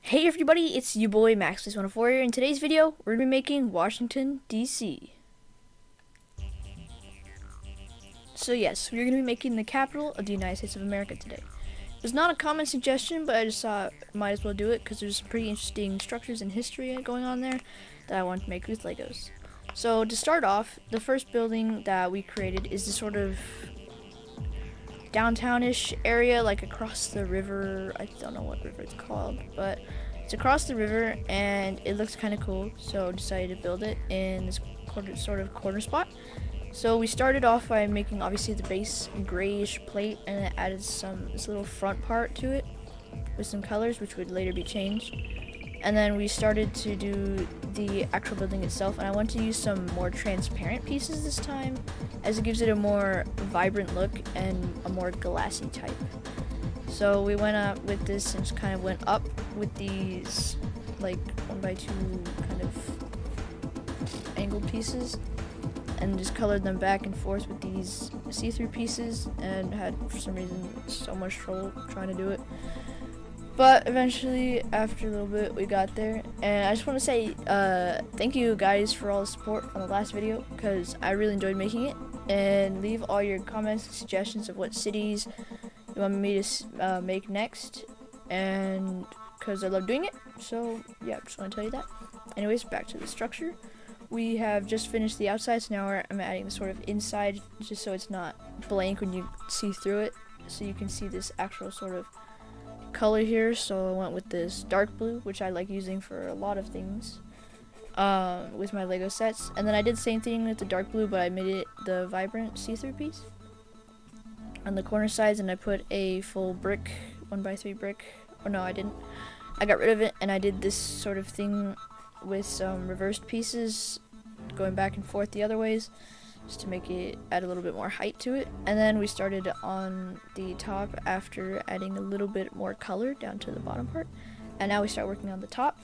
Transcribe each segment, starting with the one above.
Hey everybody, it's you boy Max104 here. In today's video, we're going to be making Washington, D.C. So yes, we're going to be making the capital of the United States of America today. It was not a common suggestion, but I just thought might as well do it because there's some pretty interesting structures and history going on there that I wanted to make with Legos. So to start off, the first building that we created is this sort of downtown-ish area, like across the river. I don't know what river it's called, but it's across the river and it looks kind of cool, so decided to build it in this corner spot. So we started off by making obviously the base grayish plate, and it added this little front part to it with some colors which would later be changed. And then we started to do the actual building itself, and I want to use some more transparent pieces this time, as it gives it a more vibrant look and a more glassy type. So we went up with this and just kind of went up with these like 1x2 kind of angled pieces, and just colored them back and forth with these see-through pieces, and had for some reason so much trouble trying to do it. But eventually, after a little bit, we got there. And I just want to say thank you guys for all the support on the last video, because I really enjoyed making it. And leave all your comments and suggestions of what cities you want me to make next, and because I love doing it. So yeah, just want to tell you that. Anyways, back to the structure. We have just finished the outside, so now I'm adding the sort of inside, just so it's not blank when you see through it, so you can see this actual sort of color here. So I went with this dark blue, which I like using for a lot of things with my Lego sets. And then I did the same thing with the dark blue, but I made it the vibrant see-through piece on the corner sides, and I put a full brick, 1x3 brick. Oh no, I didn't. I got rid of it, and I did this sort of thing with some reversed pieces going back and forth the other ways, just to make it add a little bit more height to it. And then we started on the top after adding a little bit more color down to the bottom part, and now we start working on the top,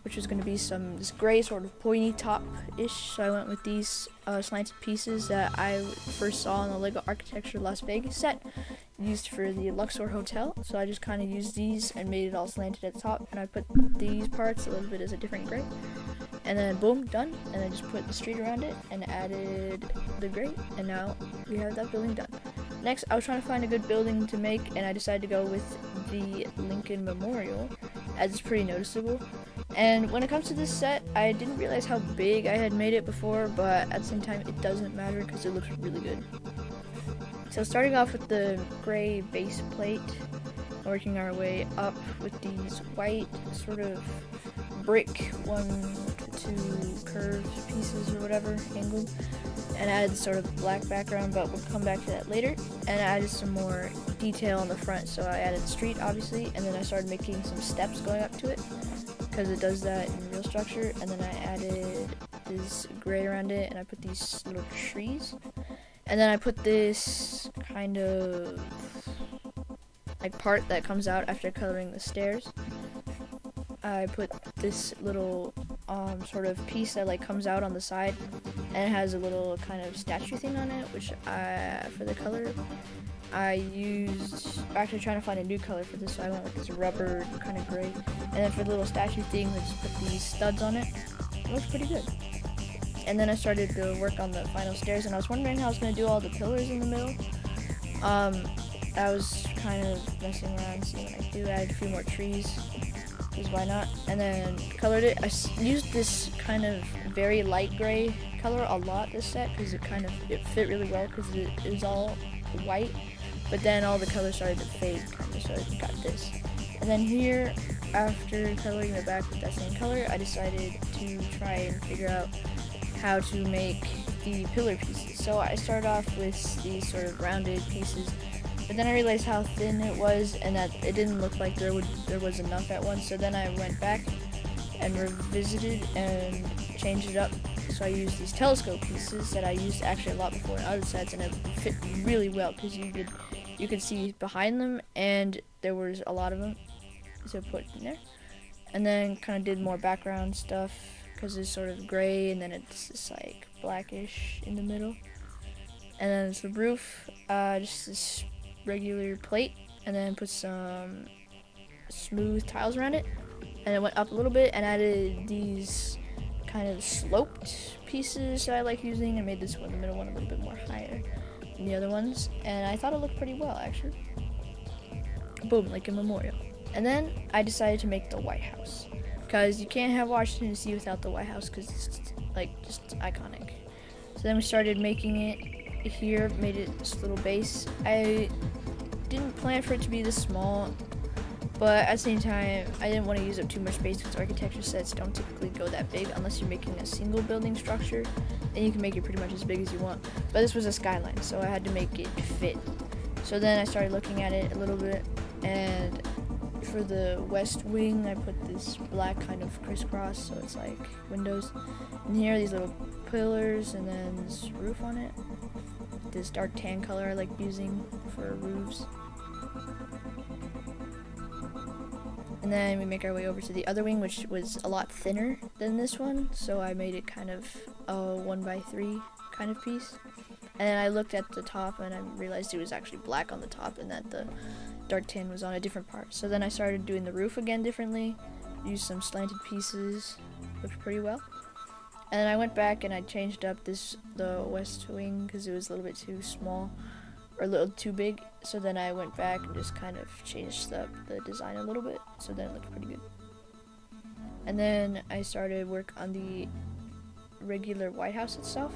which is going to be this gray sort of pointy top-ish. So I went with these slanted pieces that I first saw in the Lego Architecture Las Vegas set used for the Luxor Hotel. So I just kind of used these and made it all slanted at the top, and I put these parts a little bit as a different gray. And then boom, done. And then just put the street around it and added the gray, and now we have that building done. Next, I was trying to find a good building to make, and I decided to go with the Lincoln Memorial, as it's pretty noticeable. And when it comes to this set, I didn't realize how big I had made it before, but at the same time it doesn't matter because it looks really good. So starting off with the gray base plate, working our way up with these white sort of brick 1-2 curved pieces or whatever, angled, and added sort of black background, but we'll come back to that later. And I added some more detail on the front, so I added the street obviously, and then I started making some steps going up to it, because it does that in real structure. And then I added this gray around it, and I put these little trees, and then I put this kind of like part that comes out after coloring the stairs. I put this little sort of piece that like comes out on the side, and it has a little kind of statue thing on it, which for the color I used, actually trying to find a new color for this, so I went with this rubber kind of gray. And then for the little statue thing, I just put these studs on it. It looks pretty good. And then I started to work on the final stairs, and I was wondering how I was going to do all the pillars in the middle. I was kind of messing around, seeing what I do. I added a few more trees, because why not? And then colored it. I used this kind of very light gray color a lot this set, because it fit really well, because it was all white. But then all the colors started to fade, so I got this. And then here, after coloring the back with that same color, I decided to try and figure out how to make the pillar pieces. So I started off with these sort of rounded pieces, but then I realized how thin it was, and that it didn't look like there was enough at once. So then I went back and revisited and changed it up. So I used these telescope pieces that I used actually a lot before in other sets, and it fit really well because you could see behind them, and there was a lot of them to put in there. And then kind of did more background stuff, because it's sort of gray, and then it's just like blackish in the middle. And then it's the roof, just this regular plate, and then put some smooth tiles around it, and I went up a little bit and added these kind of sloped pieces that I like using, and made this one, the middle one, a little bit more higher than the other ones, and I thought it looked pretty well actually. Boom, like a memorial. And then I decided to make the White House, because you can't have Washington DC without the White House, because it's like just iconic. So then we started making it here, made it this little base. I didn't plan for it to be this small, but at the same time, I didn't want to use up too much space, because architecture sets don't typically go that big unless you're making a single building structure, and you can make it pretty much as big as you want. But this was a skyline, so I had to make it fit. So then I started looking at it a little bit, and for the west wing, I put this black kind of crisscross, so it's like windows. And here are these little pillars, and then this roof on it. This dark tan color I like using for roofs. And then we make our way over to the other wing, which was a lot thinner than this one, so I made it kind of a 1x3 kind of piece. And then I looked at the top and I realized it was actually black on the top, and that the dark tan was on a different part. So then I started doing the roof again differently, used some slanted pieces, looked pretty well. And then I went back and I changed up the west wing, because it was a little bit too small, or a little too big. So then I went back and just kind of changed the design a little bit, so then it looked pretty good. And then I started work on the regular White House itself.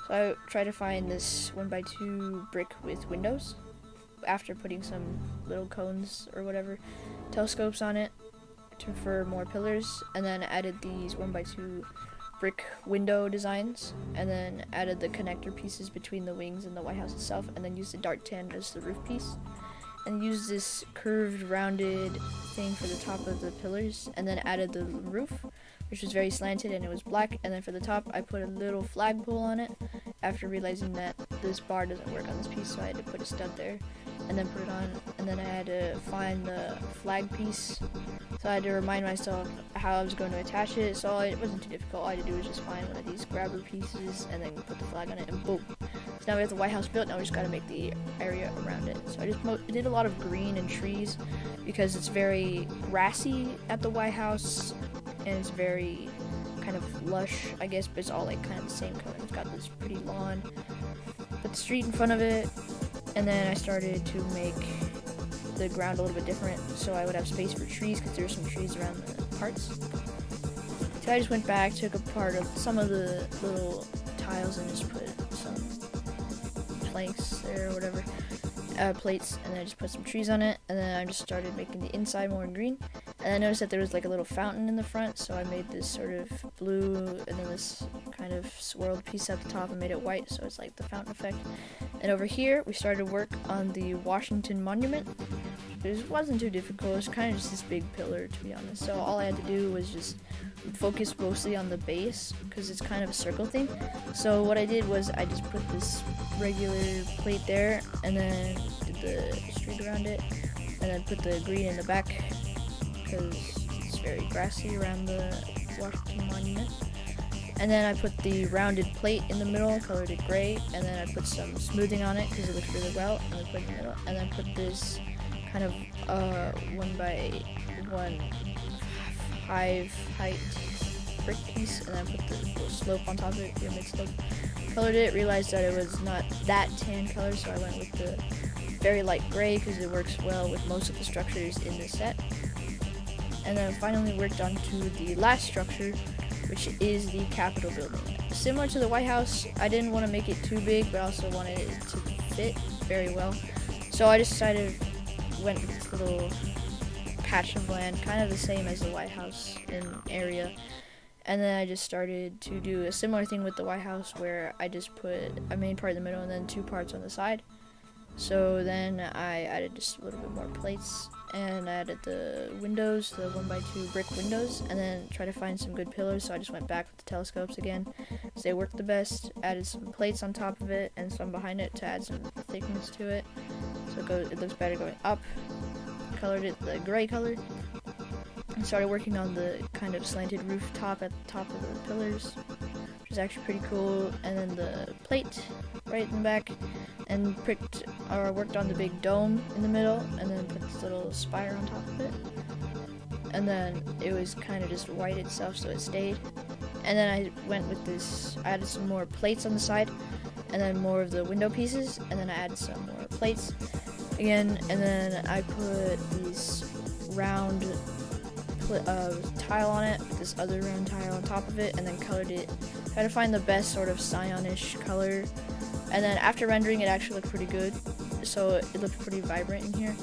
So I tried to find this 1x2 brick with windows, after putting some little cones or whatever, telescopes on it for more pillars, and then added these 1x2 brick window designs, and then added the connector pieces between the wings and the White House itself, and then used the dark tan as the roof piece, and used this curved rounded thing for the top of the pillars, and then added the roof, which was very slanted and it was black. And then for the top I put a little flagpole on it, after realizing that this bar doesn't work on this piece, so I had to put a stud there and then put it on. And then I had to find the flag piece, so I had to remind myself how I was going to attach it. So it wasn't too difficult. All I had to do was just find one of these grabber pieces and then put the flag on it, and boom. So now we have the White House built. Now we just got to make the area around it. So I just did a lot of green and trees, because it's very grassy at the White House, and it's very kind of lush, I guess, but it's all like kind of the same color. It's got this pretty lawn, put the street in front of it, and then I started to make the ground a little bit different, so I would have space for trees, because there were some trees around the parts. So I just went back, took apart some of the little tiles, and just put some planks there or whatever, plates, and then I just put some trees on it. And then I just started making the inside more green, and I noticed that there was like a little fountain in the front, so I made this sort of blue and then this kind of swirled piece at the top and made it white, so it's like the fountain effect. And over here we started work on the Washington Monument. It wasn't too difficult. It was kind of just this big pillar, to be honest, so all I had to do was just focus mostly on the base, because it's kind of a circle thing. So what I did was I just put this regular plate there, and then did the street around it, and then put the green in the back, because it's very grassy around the Washington Monument. And then I put the rounded plate in the middle, colored it gray, and then I put some smoothing on it because it looks really well, and then put it in the middle, and then put this kind of 1x1 5 height brick piece, and then put the little slope on top of it, pyramid slope. Colored it, realized that it was not that tan color, so I went with the very light gray because it works well with most of the structures in this set. And then finally worked on to the last structure, which is the Capitol building. Similar to the White House, I didn't want to make it too big, but I also wanted it to fit very well. So I decided, went with this little patch of land, kind of the same as the White House in area. And then I just started to do a similar thing with the White House, where I just put a main part in the middle and then two parts on the side. So then I added just a little bit more plates, and I added the windows, the 1x2 brick windows, and then tried to find some good pillars. So I just went back with the telescopes again, because they worked the best. Added some plates on top of it and some behind it to add some thickness to it, so it looks better going up. Colored it the gray color, and started working on the kind of slanted rooftop at the top of the pillars, which is actually pretty cool. And then the plate right in the back, and worked on the big dome in the middle, and then put this little spire on top of it. and then it was kind of just white itself, so it stayed. And then I went with this, I added some more plates on the side, and then more of the window pieces, and then I added some more plates again, and then I put these round tile on it, this other round tile on top of it, and then colored it. Try to find the best sort of cyanish color, and then after rendering it actually looked pretty good, so it looked pretty vibrant in here.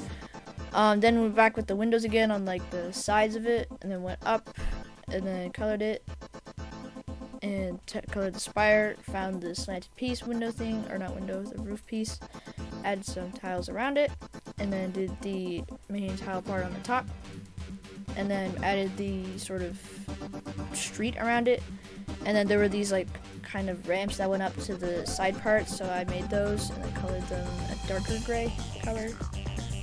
Then we're back with the windows again on like the sides of it, and then went up and then colored it and colored the spire, found the slanted piece window thing, or not window, the roof piece, added some tiles around it, and then did the main tile part on the top, and then added the sort of street around it, and then there were these like kind of ramps that went up to the side parts, so I made those and then colored them a darker gray color,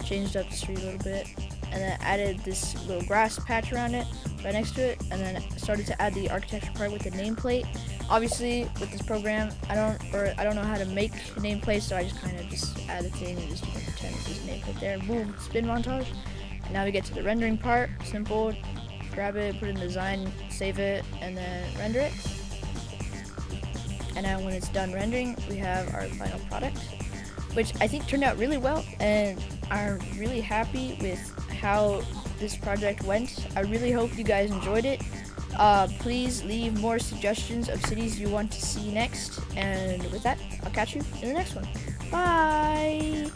changed up the street a little bit, and then added this little grass patch around it right next to it, and then started to add the architecture part with the nameplate. Obviously with this program I don't know how to make nameplates, so I just kind of just add a thing and just pretend it's this nameplate there. Boom, spin montage. And now we get to the rendering part. Simple, grab it, put it in design, save it, and then render it. And now when it's done rendering, we have our final product, which I think turned out really well, and I'm really happy with how this project went. I really hope you guys enjoyed it. Please leave more suggestions of cities you want to see next, and with that, I'll catch you in the next one. Bye!